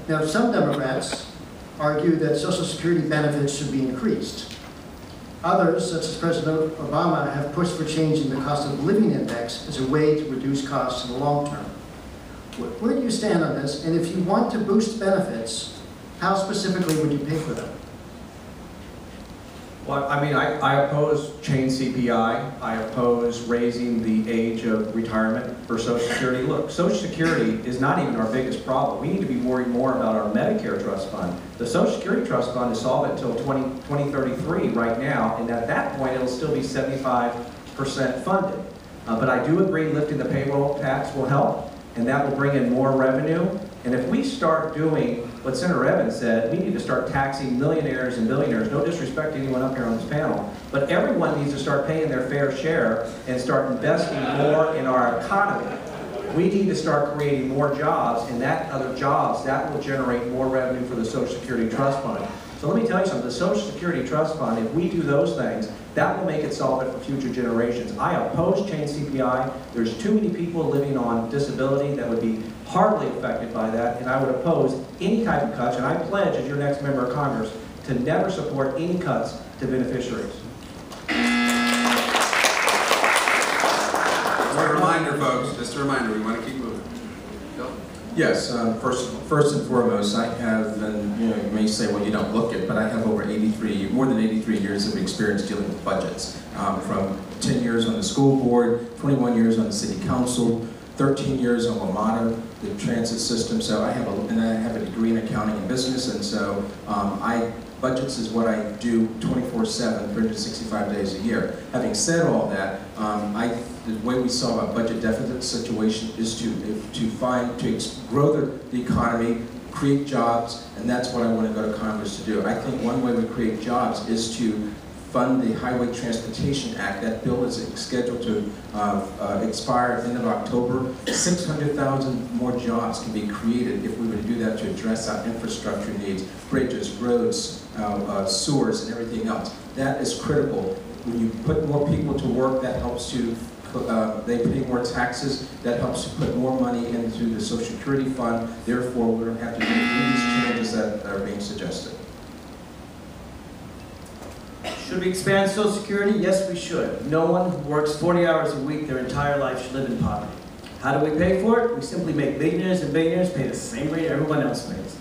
Now, some Democrats argue that Social Security benefits should be increased. Others, such as President Obama, have pushed for changing the cost of living index as a way to reduce costs in the long term. Where do you stand on this? And if you want to boost benefits, how specifically would you pay for them? Well, I mean, I oppose chain CPI. I oppose raising the age of retirement for Social Security. Look, Social Security is not even our biggest problem. We need to be worried more about our Medicare trust fund. The Social Security trust fund is solvent until 2033 right now, and at that point, it'll still be 75% funded. But I do agree lifting the payroll tax will help, and that will bring in more revenue. And if we start doing what Senator Evans said, we need to start taxing millionaires and billionaires. No disrespect to anyone up here on this panel, but everyone needs to start paying their fair share and start investing more in our economy. We need to start creating more jobs, and that other jobs, that will generate more revenue for the Social Security Trust Fund. So let me tell you something, the Social Security Trust Fund, if we do those things, that will make it solvent for future generations. I oppose chain CPI. There's too many people living on disability that would be hardly affected by that, and I would oppose any type of cuts, and I pledge as your next member of Congress to never support any cuts to beneficiaries. Just a reminder, folks, just a reminder, we want to keep moving. Bill? Yes, first and foremost, I have, and you may say, well, you don't look it, but I have more than 83 years of experience dealing with budgets. From 10 years on the school board, 21 years on the city council, 13 years on WMATA, the transit system. So I have a degree in accounting and business, and so budgets is what I do 24/7, 365 days a year. Having said all that, the way we solve our budget deficit situation is to grow the economy, create jobs, and that's what I want to go to Congress to do. I think one way we create jobs is to fund the Highway Transportation Act. That bill is scheduled to expire at the end of October. 600,000 more jobs can be created if we were to do that to address our infrastructure needs, bridges, roads, sewers, and everything else. That is critical. When you put more people to work, that helps to, they pay more taxes, that helps to put more money into the Social Security Fund. Therefore, we don't have to make any of these changes that are being suggested. Should we expand Social Security? Yes, we should. No one who works 40 hours a week their entire life should live in poverty. How do we pay for it? We simply make millionaires and billionaires pay the same rate everyone else pays.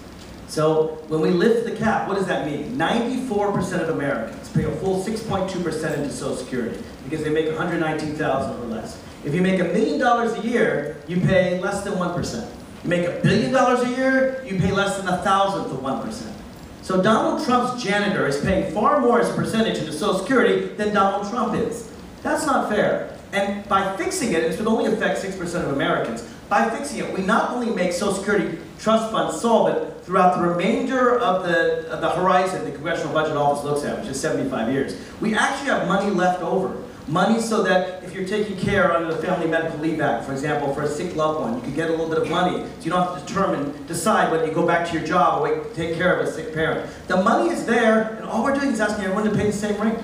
So when we lift the cap, what does that mean? 94% of Americans pay a full 6.2% into Social Security because they make $119,000 or less. If you make $1 million a year, you pay less than 1%. You make $1 billion a year, you pay less than 1,000th of 1%. So Donald Trump's janitor is paying far more as a percentage into Social Security than Donald Trump is. That's not fair. And by fixing it, it would only affect 6% of Americans. By fixing it, we not only make Social Security Trust Fund solvent throughout the remainder of the horizon the Congressional Budget Office looks at, which is 75 years. We actually have money left over. Money so that if you're taking care under the Family Medical Leave Act, for example, for a sick loved one, you can get a little bit of money so you don't have to decide whether you go back to your job or wait to take care of a sick parent. The money is there, and all we're doing is asking everyone to pay the same rate.